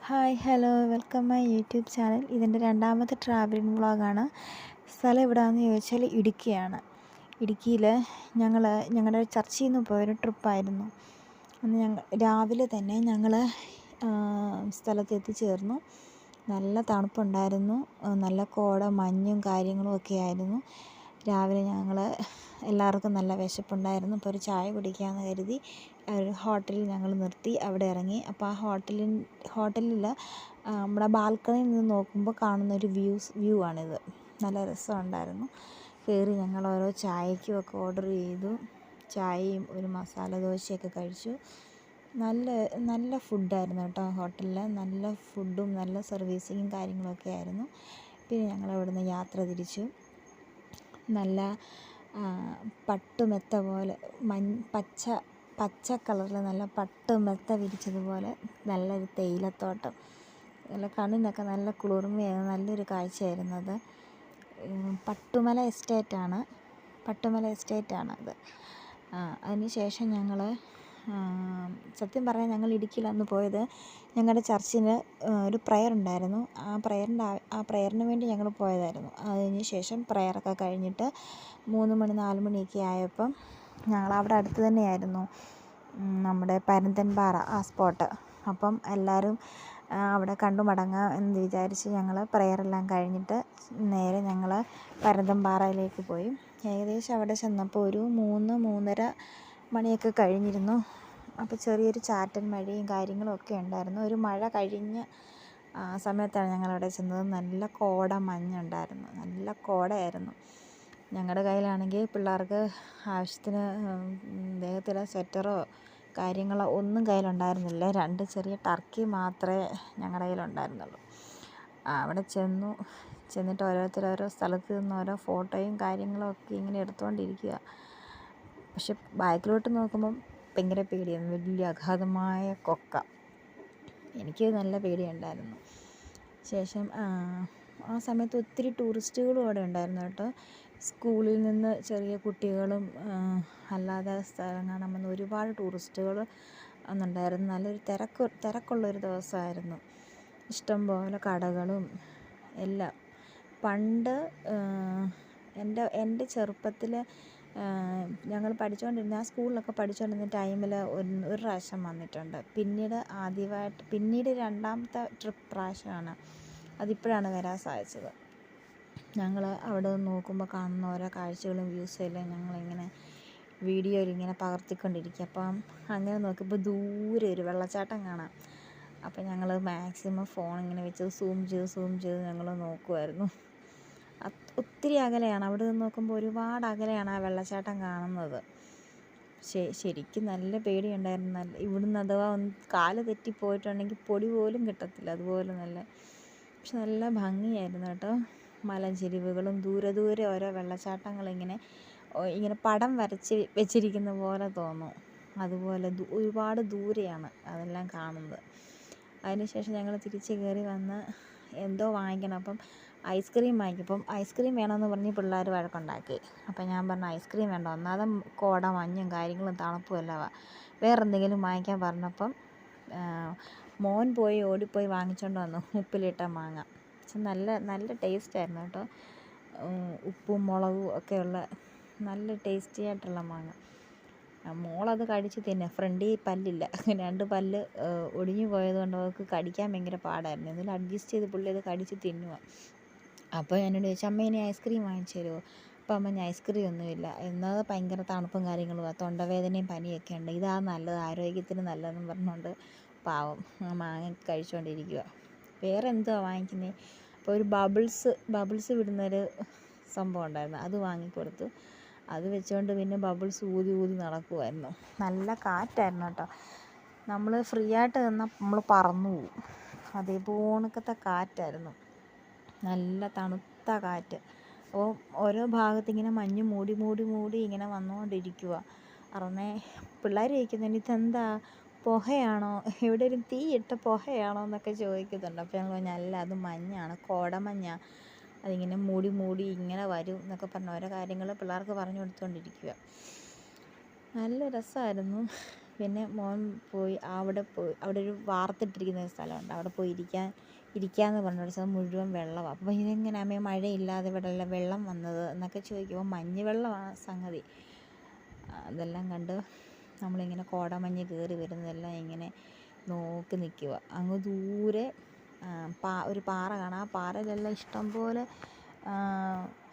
Hi hello welcome my YouTube channel. ഇതിൻ്റെ രണ്ടാമത്തെ travelling വ്ളോഗാണ്. സ്ഥലം എവിടെയാണെന്ന് ചോദിച്ചാൽ ഇടുക്കിയാണ്. ഇടുക്കിയിൽ ഞങ്ങളുടെ ചർച്ചിൽ നിന്ന് പോയൊരു ട്രിപ്പായിരുന്നു. അന്ന് രാവിലെ തന്നെ ഞങ്ങൾ സ്ഥലത്ത് എത്തിച്ചേർന്നു. നല്ല തണുപ്പുണ്ടായിരുന്നു, നല്ല കോട മഞ്ഞും കാര്യങ്ങളും ഒക്കെ ആയിരുന്നു. രാവിലെ എല്ലാവർക്കും നല്ല വിശപ്പുണ്ടായിരുന്നു. അപ്പോൾ ഒരു ചായ കുടിക്കാമെന്ന് കരുതി ഒരു ഹോട്ടലിൽ ഞങ്ങൾ നിർത്തി. അവിടെ ഇറങ്ങി. അപ്പോൾ ആ ഹോട്ടലിൽ നമ്മുടെ ബാൽക്കണിയിൽ നിന്ന് നോക്കുമ്പോൾ കാണുന്നൊരു വ്യൂ ആണിത്. നല്ല രസമുണ്ടായിരുന്നു. കയറി ഞങ്ങൾ ഓരോ ചായയ്ക്കുമൊക്കെ ഓർഡർ ചെയ്തു. ചായയും ഒരു മസാല ദോശയൊക്കെ കഴിച്ചു. നല്ല ഫുഡായിരുന്നു കേട്ടോ. ഹോട്ടലിൽ നല്ല ഫുഡും നല്ല സർവീസിങ്ങും കാര്യങ്ങളൊക്കെ ആയിരുന്നു. പിന്നെ ഞങ്ങൾ അവിടുന്ന് യാത്ര തിരിച്ചു. നല്ല പട്ടുമെത്ത പോലെ പച്ച കളറിൽ നല്ല പട്ടുമെത്ത വിരിച്ചതുപോലെ നല്ലൊരു തേയിലത്തോട്ടം, നല്ല കണ്ണിനൊക്കെ നല്ല കുളിർമയായിരുന്നു. നല്ലൊരു കാഴ്ചയായിരുന്നു അത്. പട്ടുമല എസ്റ്റേറ്റാണത്. അതിന് ശേഷം ഞങ്ങൾ സത്യം പറഞ്ഞാൽ ഞങ്ങൾ ഇടുക്കിയിൽ അന്ന് പോയത് ഞങ്ങളുടെ ചർച്ചിന് ഒരു പ്രയർ ഉണ്ടായിരുന്നു. ആ പ്രയറിന് വേണ്ടി ഞങ്ങൾ പോയതായിരുന്നു. അതിന് ശേഷം പ്രയറൊക്കെ കഴിഞ്ഞിട്ട് 3 മണി 4 മണിയൊക്കെ ആയപ്പം ഞങ്ങൾ അവിടെ അടുത്ത് തന്നെയായിരുന്നു നമ്മുടെ പരുന്തൻപാറ ആ സ്പോട്ട്. അപ്പം എല്ലാവരും അവിടെ കണ്ടു മടങ്ങാം എന്ന് വിചാരിച്ച് ഞങ്ങൾ പ്രയറെല്ലാം കഴിഞ്ഞിട്ട് നേരെ ഞങ്ങൾ പരുന്തൻപാറയിലേക്ക് പോയി. ഏകദേശം അവിടെ ചെന്നപ്പോൾ ഒരു 3-3:30 മണിയൊക്കെ കഴിഞ്ഞിരുന്നു. അപ്പോൾ ചെറിയൊരു ചാറ്റൽ മഴയും കാര്യങ്ങളും ഒക്കെ ഉണ്ടായിരുന്നു. ഒരു മഴ കഴിഞ്ഞ സമയത്താണ് ഞങ്ങളവിടെ ചെന്നത്. നല്ല കോട മഞ്ഞുണ്ടായിരുന്നു, നല്ല കോടയായിരുന്നു. ഞങ്ങളുടെ കയ്യിലാണെങ്കിൽ പിള്ളേർക്ക് ആവശ്യത്തിന് ദേഹത്തിലെ സ്വെറ്ററോ കാര്യങ്ങളോ ഒന്നും കയ്യിലുണ്ടായിരുന്നില്ല. 2 ചെറിയ ടർക്കി മാത്രമേ ഞങ്ങളുടെ കയ്യിലുണ്ടായിരുന്നുള്ളൂ. അവിടെ ചെന്നിട്ട് ഓരോ സ്ഥലത്ത് നിന്ന് ഓരോ ഫോട്ടോയും കാര്യങ്ങളും ഒക്കെ ഇങ്ങനെ എടുത്തുകൊണ്ടിരിക്കുക. പക്ഷെ ബാക്കിലോട്ട് നോക്കുമ്പം ഭയങ്കര പേടിയായിരുന്നു. വലിയ അഗാധമായ കൊക്ക. എനിക്ക് നല്ല പേടിയുണ്ടായിരുന്നു. ശേഷം ആ സമയത്ത് ഒത്തിരി ടൂറിസ്റ്റുകളും അവിടെ ഉണ്ടായിരുന്നു കേട്ടോ. സ്കൂളിൽ നിന്ന് ചെറിയ കുട്ടികളും അല്ലാതെ സ്ഥലം കാണാൻ വന്ന ഒരുപാട് ടൂറിസ്റ്റുകൾ അന്നുണ്ടായിരുന്നു. നല്ലൊരു തിരക്കുള്ളൊരു ദിവസമായിരുന്നു. ഇഷ്ടംപോലെ കടകളും എല്ലാം. പണ്ട് എൻ്റെ ചെറുപ്പത്തിൽ ഞങ്ങൾ ആ സ്കൂളിലൊക്കെ പഠിച്ചുകൊണ്ടിരുന്ന ടൈമിൽ ഒരു പ്രാവശ്യം വന്നിട്ടുണ്ട്. പിന്നീട് രണ്ടാമത്തെ പ്രാവശ്യമാണ്. അതിപ്പോഴാണ് വരാൻ സാധിച്ചത്. ഞങ്ങൾ അവിടെ നിന്ന് നോക്കുമ്പോൾ കാണുന്ന ഓരോ കാഴ്ചകളും വ്യൂസും എല്ലാം ഞങ്ങളിങ്ങനെ വീഡിയോയിൽ ഇങ്ങനെ പകർത്തിക്കൊണ്ടിരിക്കുക. അപ്പം അങ്ങനെ നോക്കിയപ്പോൾ ദൂരെ ഒരു വെള്ളച്ചാട്ടം കാണാം. അപ്പം ഞങ്ങൾ മാക്സിമം ഫോൺ ഇങ്ങനെ വെച്ച് സൂം ചെയ്ത് ഞങ്ങൾ നോക്കുമായിരുന്നു. ഒത്തിരി അകലെയാണ്. അവിടെ നിന്ന് നോക്കുമ്പോൾ ഒരുപാട് അകലെയാണ് ആ വെള്ളച്ചാട്ടം കാണുന്നത്. ശരിക്കും നല്ല പേടിയുണ്ടായിരുന്നു. ഇവിടുന്ന് അഥവാ കാല് തെറ്റിപ്പോയിട്ടുണ്ടെങ്കിൽ പൊടി പോലും കിട്ടത്തില്ല, അതുപോലെ പക്ഷെ നല്ല ഭംഗിയായിരുന്നു കേട്ടോ. മലഞ്ചെരിവുകളും ദൂരെ ഓരോ വെള്ളച്ചാട്ടങ്ങളിങ്ങനെ പടം വരച്ച് വെച്ചിരിക്കുന്ന പോലെ തോന്നും. അതുപോലെ ഒരുപാട് ദൂരെയാണ് അതെല്ലാം കാണുന്നത്. അതിനുശേഷം ഞങ്ങൾ തിരിച്ച് കയറി വന്ന് എന്തോ വാങ്ങിക്കണം. അപ്പം ഐസ്ക്രീം വാങ്ങിക്കപ്പം ഐസ്ക്രീം വേണമെന്ന് പറഞ്ഞ് പിള്ളേർ വഴക്കുണ്ടാക്കി. അപ്പം ഞാൻ പറഞ്ഞു ഐസ്ക്രീം വേണ്ട, ഒന്നാമത് കോട മഞ്ഞും കാര്യങ്ങളും തണുപ്പും എല്ലാം. വേറെ എന്തെങ്കിലും വാങ്ങിക്കാൻ പറഞ്ഞപ്പം മോൻ ഓടിപ്പോയി വാങ്ങിച്ചുകൊണ്ട് വന്നു ഉപ്പിലിട്ട മാങ്ങ. പക്ഷെ നല്ല ടേസ്റ്റായിരുന്നു കേട്ടോ. ഉപ്പും മുളകും ഒക്കെയുള്ള നല്ല ടേസ്റ്റി ആയിട്ടുള്ള മാങ്ങ. മോളത് കടിച്ച് തിന്നുക. ഫ്രണ്ടിൽ പല്ലില്ല, 2 പല്ല് ഒടിഞ്ഞു പോയതുകൊണ്ട് അവൾക്ക് കടിക്കാൻ ഭയങ്കര പാടായിരുന്നു. ഇതിൽ അഡ്ജസ്റ്റ് ചെയ്ത് പുള്ളി അത് കടിച്ച് തിന്നുക. അപ്പോൾ എന്നോട് ചോദിച്ചു, അമ്മ ഇനി ഐസ്ക്രീം വാങ്ങിച്ചു തരുമോ? അപ്പോൾ അമ്മ ഞാൻ ഐസ്ക്രീം ഒന്നുമില്ല, എന്നാൽ ഭയങ്കര തണുപ്പും കാര്യങ്ങളും, തൊണ്ടവേദനയും പനിയൊക്കെ ഉണ്ട്, ഇതാ നല്ലത്, ആരോഗ്യത്തിന് നല്ലതെന്ന് പറഞ്ഞുകൊണ്ട് പാവം മാങ്ങ കഴിച്ചുകൊണ്ടിരിക്കുക. വേറെ എന്തുവാ വാങ്ങിക്കുന്നത്? അപ്പോൾ ഒരു ബബിൾസ് വിടുന്നൊരു സംഭവം ഉണ്ടായിരുന്നു, അത് വാങ്ങിക്കൊടുത്തു. അത് വെച്ചുകൊണ്ട് പിന്നെ ബബിൾസ് ഊതി നടക്കുമായിരുന്നു. നല്ല കാറ്റായിരുന്നു കേട്ടോ. നമ്മൾ ഫ്രീ ആയിട്ട് നിന്നാൽ നമ്മൾ പറന്നു പോവും. അതേപോണക്കത്തെ കാറ്റായിരുന്നു, നല്ല തണുത്ത കാറ്റ്. അപ്പോൾ ഓരോ ഭാഗത്തിങ്ങനെ മഞ്ഞ് മൂടി ഇങ്ങനെ വന്നുകൊണ്ടിരിക്കുക. പിള്ളേർ ചോദിക്കുന്നുണ്ട്, ഇതെന്താ പുകയാണോ, ഇവിടെ ഒരു തീയിട്ട പുകയാണോ എന്നൊക്കെ ചോദിക്കുന്നുണ്ട്. അപ്പോൾ ഞങ്ങൾ പറഞ്ഞു അല്ല, അത് മഞ്ഞാണ്, കോടമഞ്ഞാണ്, അതിങ്ങനെ മൂടി ഇങ്ങനെ വരും എന്നൊക്കെ പറഞ്ഞ ഓരോ കാര്യങ്ങൾ പിള്ളേർക്ക് പറഞ്ഞു കൊടുത്തുകൊണ്ടിരിക്കുക. നല്ല രസമായിരുന്നു. പിന്നെ മോൻ പോയി അവിടെ ഒരു വാർത്തിട്ടിരിക്കുന്ന ഒരു സ്ഥലമുണ്ട്, അവിടെ പോയി ഇരിക്കാമെന്ന് പറഞ്ഞു. ഒരു സ്ഥലം മുഴുവൻ വെള്ളമാണ്. അപ്പോൾ ഇതെങ്ങനെ അമ്മേ മഴയില്ലാതെ ഇവിടെ എല്ലാം വെള്ളം വന്നത് എന്നൊക്കെ ചോദിക്കുമ്പോൾ മഞ്ഞ് വെള്ളമാണ് സംഗതി. അതെല്ലാം കണ്ട് നമ്മളിങ്ങനെ കോടമഞ്ഞ് കയറി വരുന്നതെല്ലാം ഇങ്ങനെ നോക്കി നിൽക്കുക. അങ്ങ് ദൂരെ ഒരു പാറ കാണാം. ആ പാറയിലെല്ലാം ഇഷ്ടംപോലെ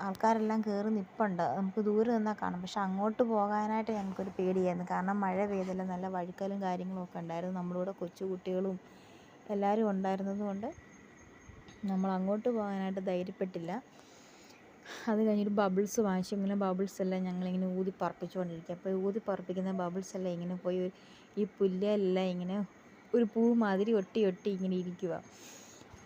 ആൾക്കാരെല്ലാം കയറി നിൽപ്പുണ്ട്. നമുക്ക് ദൂരെ നിന്നാൽ കാണാം. പക്ഷെ അങ്ങോട്ട് പോകാനായിട്ട് ഞങ്ങൾക്കൊരു പേടിയായിരുന്നു. കാരണം മഴ പെയ്തല്ല, നല്ല വഴുക്കലും കാര്യങ്ങളും ഒക്കെ ഉണ്ടായിരുന്നു. നമ്മളിവിടെ കൊച്ചു കുട്ടികളും എല്ലാവരും ഉണ്ടായിരുന്നത് കൊണ്ട് നമ്മൾ അങ്ങോട്ട് പോകാനായിട്ട് ധൈര്യപ്പെട്ടില്ല. അത് കഴിഞ്ഞൊരു ബബിൾസ് വാങ്ങിച്ചു. ഇങ്ങനെ ബബിൾസ് എല്ലാം ഞങ്ങളിങ്ങനെ ഊതി പറപ്പിച്ചുകൊണ്ടിരിക്കുക. അപ്പോൾ ഊതി പറപ്പിക്കുന്ന ബബിൾസ് എല്ലാം ഇങ്ങനെ പോയി ഈ പുല്ലെല്ലാം ഇങ്ങനെ ഒരു പൂ മാതിരി ഒട്ടി ഇങ്ങനെ ഇരിക്കുക.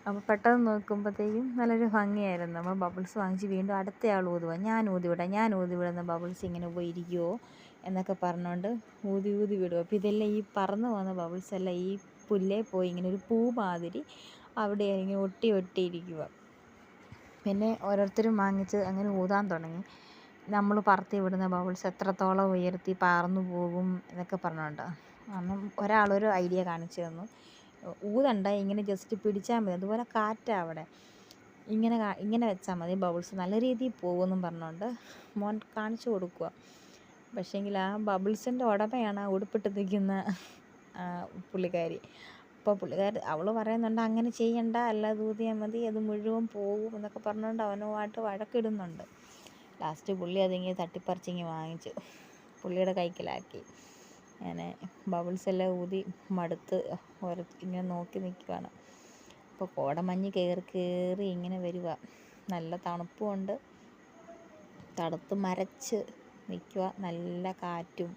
അപ്പോൾ പെട്ടെന്ന് നോക്കുമ്പോഴത്തേക്കും നല്ലൊരു ഭംഗിയായിരുന്നു. നമ്മൾ ബബിൾസ് വാങ്ങിച്ച് വീണ്ടും അടുത്തയാൾ ഊതുക, ഞാൻ ഊതിവിടുന്ന ബബിൾസ് ഇങ്ങനെ പോയി ഇരിക്കുമോ എന്നൊക്കെ പറഞ്ഞുകൊണ്ട് ഊതി വിടുക. അപ്പോൾ ഇതെല്ലാം ഈ പറന്ന് പോകുന്ന ബബിൾസ് എല്ലാം ഈ പുല്ലേ പോയി ഇങ്ങനെ ഒരു പൂ മാതിരി അവിടെ ഇങ്ങനെ ഒട്ടിയിരിക്കുക. പിന്നെ ഓരോരുത്തരും വാങ്ങിച്ച് അങ്ങനെ ഊതാൻ തുടങ്ങി. നമ്മൾ പറത്തി വിടുന്ന ബബിൾസ് എത്രത്തോളം ഉയർത്തി പറന്നു പോകും എന്നൊക്കെ പറഞ്ഞുകൊണ്ട് അന്ന് ഒരാളൊരു ഐഡിയ കാണിച്ചു തന്നു. ഊതണ്ട, ഇങ്ങനെ ജസ്റ്റ് പിടിച്ചാൽ മതി, അതുപോലെ കാറ്റാണ് അവിടെ, ഇങ്ങനെ വെച്ചാൽ മതി, ബബിൾസ് നല്ല രീതിയിൽ പോകുമെന്നും പറഞ്ഞുകൊണ്ട് മോൻ കാണിച്ചു കൊടുക്കുക. പക്ഷേങ്കിൽ ആ ബബിൾസിൻ്റെ ഉടമയാണ് ആ ഉടുപ്പിട്ട് നിൽക്കുന്ന പുള്ളിക്കാരി. അപ്പോൾ അവൾ പറയുന്നുണ്ട് അങ്ങനെ ചെയ്യണ്ട, അല്ലാതെ ഊതിയാൽ മതി, അത് മുഴുവൻ പോകും എന്നൊക്കെ പറഞ്ഞുകൊണ്ട് അവനുമായിട്ട് വഴക്കിടുന്നുണ്ട്. ലാസ്റ്റ് പുള്ളി അതിങ്ങനെ തട്ടിപ്പറിച്ചിങ്ങി വാങ്ങിച്ചു പുള്ളിയുടെ കൈക്കലാക്കി. അങ്ങനെ ബബിൾസ് എല്ലാം ഊതി മടുത്ത് ഇങ്ങനെ നോക്കി നിൽക്കുകയാണ്. അപ്പോൾ കോടമഞ്ഞ് കയറി ഇങ്ങനെ വരിക. നല്ല തണുപ്പുമുണ്ട്, തണുത്ത് മരച്ച് നിൽക്കുക, നല്ല കാറ്റും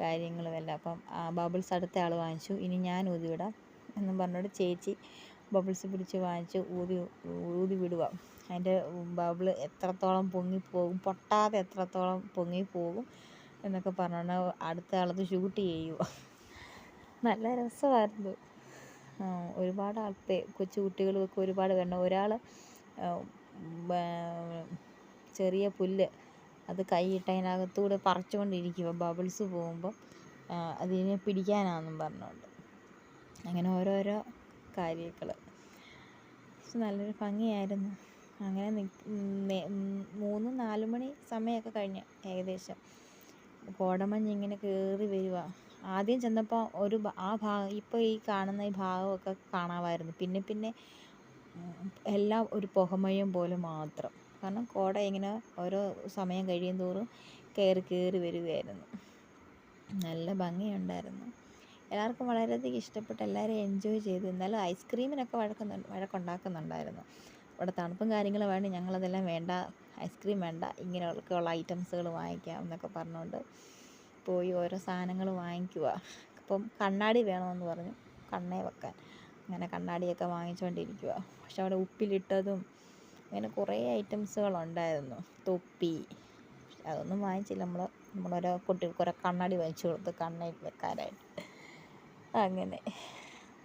കാര്യങ്ങളുമെല്ലാം. അപ്പം ആ ബബിൾസ് അടുത്ത ആൾ വാങ്ങിച്ചു. ഇനി ഞാൻ ഊതിവിടാം എന്നും പറഞ്ഞുകൊണ്ട് ചേച്ചി ബബിൾസ് പിടിച്ച് വാങ്ങിച്ച് ഊതി വിടുക. അതിൻ്റെ ബബിൾ എത്രത്തോളം പൊങ്ങിപ്പോകും, പൊട്ടാതെ എത്രത്തോളം പൊങ്ങിപ്പോകും എന്നൊക്കെ പറഞ്ഞുകൊണ്ട് അടുത്ത ആളത് ഷൂട്ട് ചെയ്യുക. നല്ല രസമായിരുന്നു. ഒരുപാട് കൊച്ചു കുട്ടികളുമൊക്കെ ഒരുപാട് വരണം. ഒരാൾ ചെറിയ പുല്ല് അത് കൈയിട്ട് അതിനകത്തൂടെ പറിച്ചുകൊണ്ടിരിക്കുക ബബിൾസ് പോകുമ്പോൾ അതിനെ പിടിക്കാനാണെന്നും പറഞ്ഞുകൊണ്ട്. അങ്ങനെ ഓരോരോ കാര്യങ്ങൾ. പക്ഷെ നല്ലൊരു ഭംഗിയായിരുന്നു. അങ്ങനെ 3-4 മണി സമയമൊക്കെ കഴിഞ്ഞ് ഏകദേശം കോടമഞ്ഞ് ഇങ്ങനെ കയറി വരിക. ആദ്യം ചെന്നപ്പോൾ ആ ഭാഗം ഇപ്പോൾ ഈ കാണുന്ന ഈ ഭാഗമൊക്കെ കാണാമായിരുന്നു. പിന്നെ എല്ലാം ഒരു പുകമയം പോലെ മാത്രം. കാരണം കോട ഇങ്ങനെ ഓരോ സമയം കഴിയും തോറും കയറി വരികയായിരുന്നു. നല്ല ഭംഗിയുണ്ടായിരുന്നു. എല്ലാവർക്കും വളരെയധികം ഇഷ്ടപ്പെട്ട്, എല്ലാവരും എൻജോയ് ചെയ്തു. എന്നാലും ഐസ്ക്രീമിനൊക്കെ വഴക്കുണ്ടാക്കുന്നുണ്ടായിരുന്നു. ഇവിടെ തണുപ്പും കാര്യങ്ങളും വേണ്ടി ഞങ്ങളതെല്ലാം വേണ്ട, ഐസ്ക്രീം വേണ്ട, ഇങ്ങനെയൊക്കെയുള്ള ഐറ്റംസുകൾ വാങ്ങിക്കാം എന്നൊക്കെ പറഞ്ഞുകൊണ്ട് പോയി ഓരോ സാധനങ്ങൾ വാങ്ങിക്കുക. അപ്പം കണ്ണാടി വേണമെന്ന് പറഞ്ഞു കണ്ണേ വെക്കാൻ. അങ്ങനെ കണ്ണാടിയൊക്കെ വാങ്ങിച്ചുകൊണ്ടിരിക്കുക. പക്ഷെ അവിടെ ഉപ്പിലിട്ടതും അങ്ങനെ കുറേ ഐറ്റംസുകളുണ്ടായിരുന്നു. തൊപ്പി, അതൊന്നും വാങ്ങിച്ചില്ല. നമ്മളോരോ കുട്ടികൾക്ക് ഓരോ കണ്ണാടി വാങ്ങിച്ചു കൊടുത്ത് കണ്ണിൽ വെക്കാനായിട്ട്. അങ്ങനെ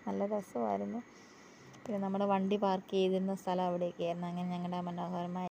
നല്ല രസമായിരുന്നു. പിന്നെ നമ്മുടെ വണ്ടി പാർക്ക് ചെയ്തിരുന്ന സ്ഥലം അവിടെയൊക്കെയായിരുന്നു. അങ്ങനെ ഞങ്ങളുടെ മനോഹരമായ